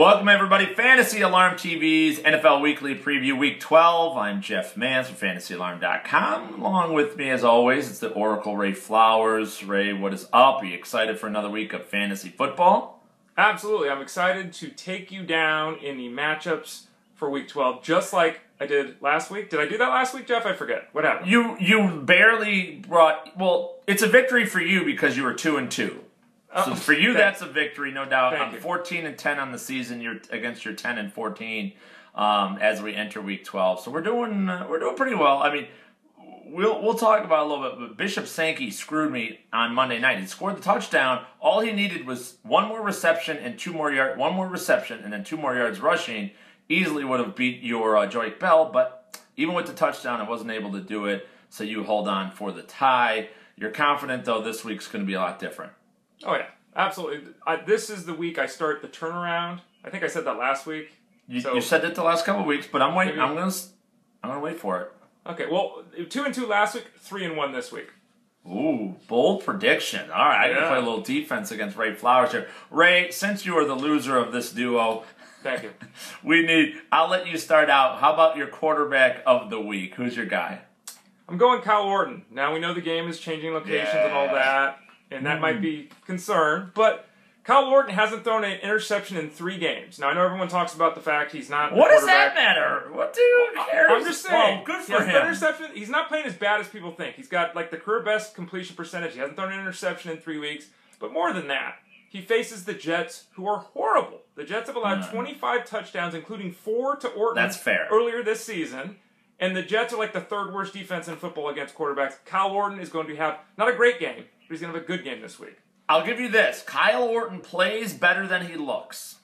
Welcome everybody, Fantasy Alarm TV's NFL Weekly Preview Week 12. I'm Jeff Mans from FantasyAlarm.com. Along with me as always, it's the Oracle Ray Flowers. Ray, what is up? Are you excited for another week of fantasy football? Absolutely. I'm excited to take you down in the matchups for Week 12, just like I did last week. Did I do that last week, Jeff? I forget. What happened? You barely brought... Well, it's a victory for you because you were 2-2. So for you, that's a victory, no doubt. I'm 14-10 on the season. You're against your 10-14 as we enter Week 12. So we're doing pretty well. I mean, we'll talk about it a little bit. But Bishop Sankey screwed me on Monday night. He scored the touchdown. All he needed was one more reception and 2 more yards. One more reception and then 2 more yards rushing. Easily would have beat your Joique Bell, but even with the touchdown, I wasn't able to do it. So you hold on for the tie. You're confident though this week's going to be a lot different. Oh, yeah. Absolutely. This is the week I start the turnaround. I think I said that last week. You said it the last couple of weeks, but I'm waiting. I'm gonna wait for it. Okay. Well, 2-2 last week, 3-1 this week. Ooh, bold prediction. All right, I can play a little defense against Ray Flowers here. Ray, since you are the loser of this duo, thank you. I'll let you start out. How about your quarterback of the week? Who's your guy? I'm going Kyle Orton. Now we know the game is changing locations and all that. And that might be concern, but Kyle Orton hasn't thrown an interception in 3 games. Now, I know everyone talks about the fact he's not. What does that matter? What do you care? I'm just saying. Well, good for him. Interception. He's not playing as bad as people think. He's got like the career best completion percentage. He hasn't thrown an interception in 3 weeks. But more than that, he faces the Jets, who are horrible. The Jets have allowed 25 touchdowns, including 4 to Orton. That's fair. Earlier this season. And the Jets are like the 3rd worst defense in football against quarterbacks. Kyle Orton is going to have not a great game, but he's going to have a good game this week. I'll give you this. Kyle Orton plays better than he looks.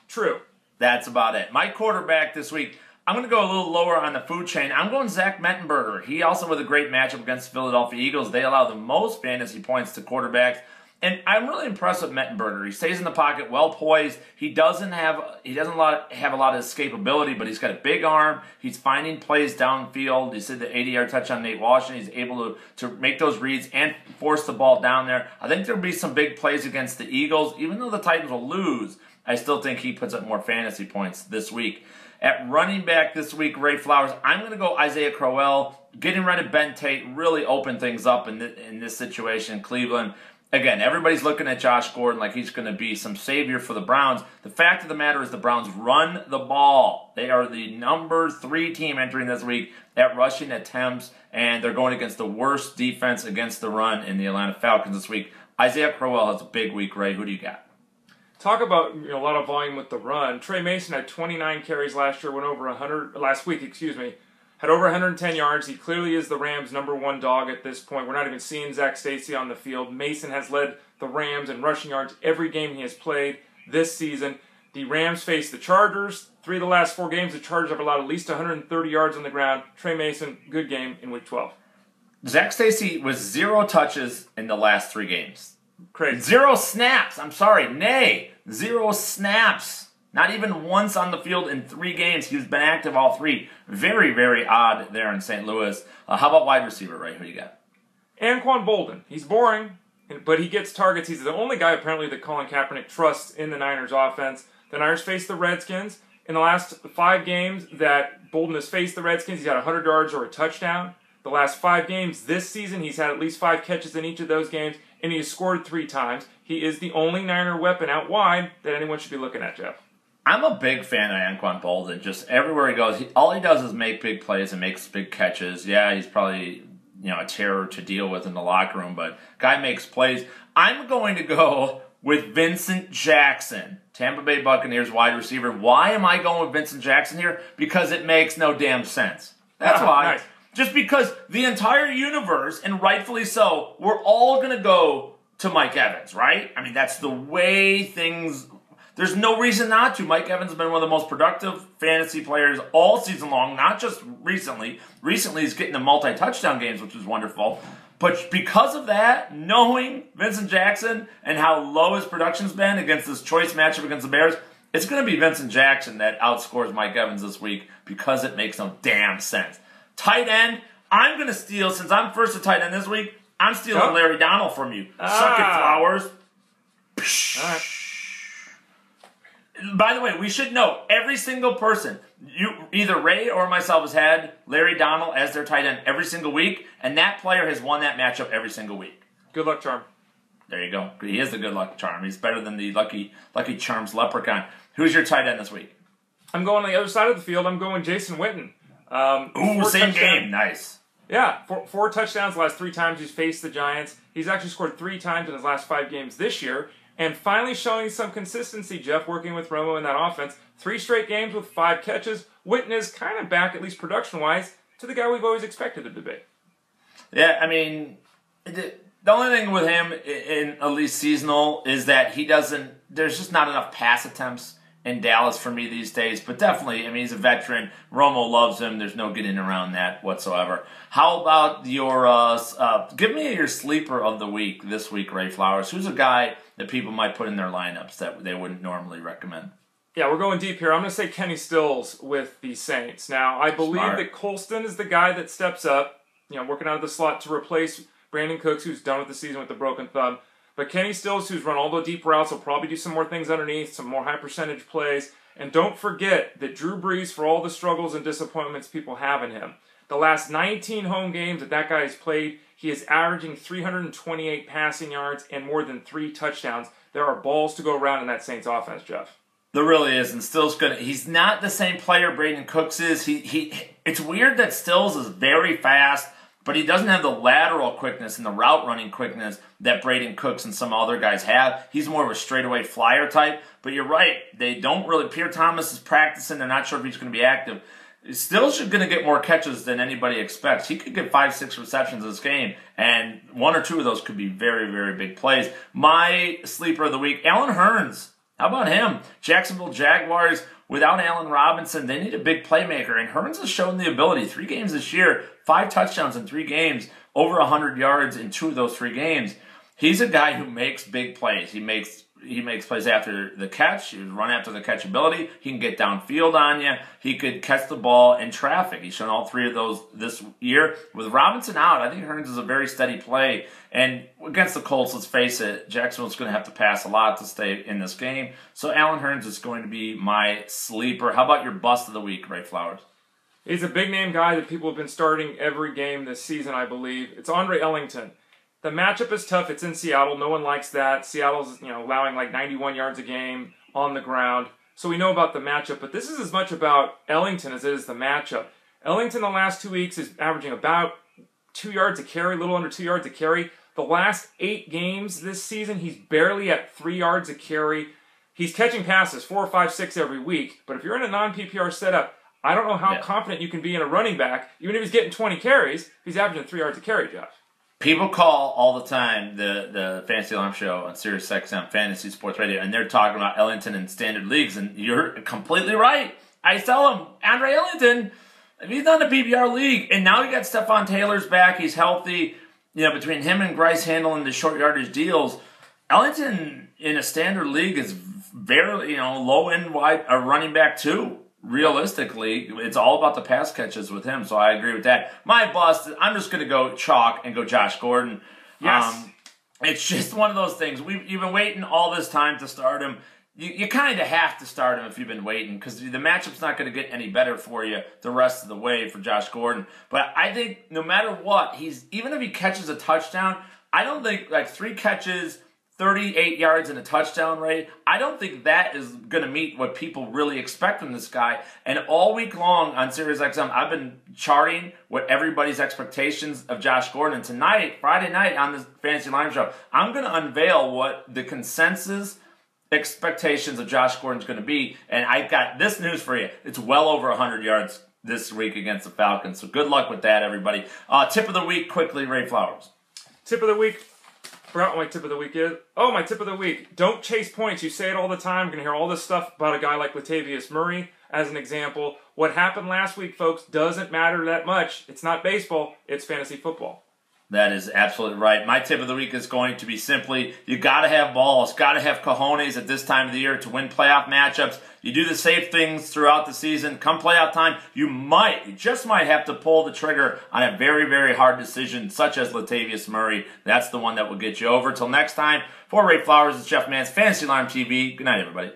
True. That's about it. My quarterback this week, I'm going to go a little lower on the food chain. I'm going Zach Mettenberger. He also with a great matchup against the Philadelphia Eagles. They allow the most fantasy points to quarterbacks. And I'm really impressed with Mettenberger. He stays in the pocket, well poised. He doesn't have a lot of escapability, but he's got a big arm. He's finding plays downfield. You said the 80-yard touch on Nate Washington. He's able to make those reads and force the ball down there. I think there'll be some big plays against the Eagles. Even though the Titans will lose, I still think he puts up more fantasy points this week. At running back this week, Ray Flowers, I'm going to go Isaiah Crowell. Getting rid of Ben Tate really opened things up in this situation in Cleveland. Again, everybody's looking at Josh Gordon like he's going to be some savior for the Browns. The fact of the matter is the Browns run the ball. They are the number 3 team entering this week at rushing attempts, and they're going against the worst defense against the run in the Atlanta Falcons this week. Isaiah Crowell has a big week, Ray. Who do you got? Talk about a lot of volume with the run. Trey Mason had 29 carries last year, last week, had over 110 yards. He clearly is the Rams' #1 dog at this point. We're not even seeing Zach Stacy on the field. Mason has led the Rams in rushing yards every game he has played this season. The Rams face the Chargers. 3 of the last 4 games, the Chargers have allowed at least 130 yards on the ground. Trey Mason, good game in Week 12. Zach Stacy was 0 touches in the last 3 games. Crazy. 0 snaps. I'm sorry. 0 snaps. Not even once on the field in 3 games. He's been active all 3. Very, very odd there in St. Louis. How about wide receiver, Ray? Who you got? Anquan Boldin. He's boring, but he gets targets. He's the only guy, apparently, that Colin Kaepernick trusts in the Niners offense. The Niners face the Redskins. In the last 5 games that Boldin has faced the Redskins, he's had 100 yards or a touchdown. The last 5 games this season, he's had at least 5 catches in each of those games, and he has scored 3 times. He is the only Niner weapon out wide that anyone should be looking at, Jeff. I'm a big fan of Anquan Boldin. Just everywhere he goes, all he does is make big plays and makes big catches. Yeah, he's probably a terror to deal with in the locker room, but guy makes plays. I'm going to go with Vincent Jackson, Tampa Bay Buccaneers wide receiver. Why am I going with Vincent Jackson here? Because it makes no damn sense. That's why. Nice. Just because the entire universe, and rightfully so, we're all going to go to Mike Evans, right? I mean, that's the way things... There's no reason not to. Mike Evans has been one of the most productive fantasy players all season long, not just recently. Recently, he's getting the multi-touchdown games, which is wonderful. But because of that, knowing Vincent Jackson and how low his production's been against this choice matchup against the Bears, it's going to be Vincent Jackson that outscores Mike Evans this week because it makes no damn sense. Tight end, I'm going to steal, since I'm first to tight end this week, I'm stealing Larry Donald from you. Suck it, Flowers. All right. By the way, we should know every single person, either Ray or myself, has had Larry Donald as their tight end every single week, and that player has won that matchup every single week. Good luck charm. There you go. He is the good luck charm. He's better than the Lucky Charms leprechaun. Who's your tight end this week? I'm going on the other side of the field. I'm going Jason Witten. Same game. Nice. Yeah, four touchdowns the last 3 times he's faced the Giants. He's actually scored 3 times in his last 5 games this year. And finally showing some consistency, Jeff, working with Romo in that offense. 3 straight games with 5 catches. Witten is kind of back, at least production-wise, to the guy we've always expected him to be. Yeah, I mean, the only thing with him, in at least seasonal, is that there's just not enough pass attempts in Dallas for me these days. But definitely, I mean, he's a veteran. Romo loves him. There's no getting around that whatsoever. How about give me your sleeper of the week this week, Ray Flowers? Who's a guy that people might put in their lineups that they wouldn't normally recommend? Yeah, we're going deep here. I'm going to say Kenny Stills with the Saints. Now, I believe that Colston is the guy that steps up, working out of the slot to replace Brandon Cooks, who's done with the season with the broken thumb. But Kenny Stills, who's run all the deep routes, will probably do some more things underneath, some more high percentage plays. And don't forget that Drew Brees, for all the struggles and disappointments people have in him, the last 19 home games that guy has played, he is averaging 328 passing yards and more than 3 touchdowns. There are balls to go around in that Saints offense, Jeff. There really is, and Stills he's not the same player Brandon Cooks is. It's weird that Stills is very fast, but he doesn't have the lateral quickness and the route running quickness that Brandon Cooks and some other guys have. He's more of a straightaway flyer type. But you're right, they don't really. Pierre Thomas is practicing. They're not sure if he's going to be active. Stills is going to get more catches than anybody expects. He could get 5-6 receptions this game, and 1 or 2 of those could be very, very big plays. My sleeper of the week, Allen Hurns. How about him? Jacksonville Jaguars, without Allen Robinson, they need a big playmaker, and Hurns has shown the ability. 3 games this year, 5 touchdowns in 3 games, over 100 yards in 2 of those 3 games. He's a guy who makes big plays. He makes plays after the catch. He would run after the catch ability. He can get downfield on you. He could catch the ball in traffic. He's shown all 3 of those this year. With Robinson out, I think Hurns is a very steady play. And against the Colts, let's face it, Jacksonville's going to have to pass a lot to stay in this game. So Allen Hurns is going to be my sleeper. How about your bust of the week, Ray Flowers? He's a big-name guy that people have been starting every game this season, I believe. It's Andre Ellington. The matchup is tough. It's in Seattle. No one likes that. Seattle's, allowing like 91 yards a game on the ground. So we know about the matchup, but this is as much about Ellington as it is the matchup. Ellington the last 2 weeks is averaging about 2 yards a carry, a little under 2 yards a carry. The last 8 games this season, he's barely at 3 yards a carry. He's catching passes 4, 5, 6 every week, but if you're in a non-PPR setup, I don't know how confident you can be in a running back, even if he's getting 20 carries, he's averaging 3 yards a carry, Jeff. People call all the time the Fantasy Alarm Show on SiriusXM Fantasy Sports Radio, and they're talking about Ellington in standard leagues, and you're completely right. I tell them, Andre Ellington, if he's not in a PPR league, and now you got Stephon Taylor's back, he's healthy, between him and Bryce handling the short yardage deals, Ellington in a standard league is very, low end wide, a running back too. Realistically, it's all about the pass catches with him, so I agree with that. My bust, I'm just going to go chalk and go Josh Gordon. Yes. It's just one of those things. You've been waiting all this time to start him. You kind of have to start him if you've been waiting, because the matchup's not going to get any better for you the rest of the way for Josh Gordon. But I think no matter what, even if he catches a touchdown, I don't think 3 catches, 38 yards and a touchdown rate, I don't think that is going to meet what people really expect from this guy. And all week long on SiriusXM, I've been charting what everybody's expectations of Josh Gordon. And tonight, Friday night on the Fantasy Alarm Show, I'm going to unveil what the consensus expectations of Josh Gordon is going to be. And I've got this news for you. It's well over 100 yards this week against the Falcons. So good luck with that, everybody. Tip of the week, quickly, Ray Flowers. Tip of the week. Forgot what my tip of the week is. Oh, my tip of the week. Don't chase points. You say it all the time. You're going to hear all this stuff about a guy like Latavius Murray as an example. What happened last week, folks, doesn't matter that much. It's not baseball. It's fantasy football. That is absolutely right. My tip of the week is going to be simply, you got to have balls, got to have cojones at this time of the year to win playoff matchups. You do the safe things throughout the season. Come playoff time, you just might have to pull the trigger on a very, very hard decision, such as Latavius Murray. That's the one that will get you over. Till next time, for Ray Flowers, it's Jeff Mans, Fantasy Alarm TV. Good night, everybody.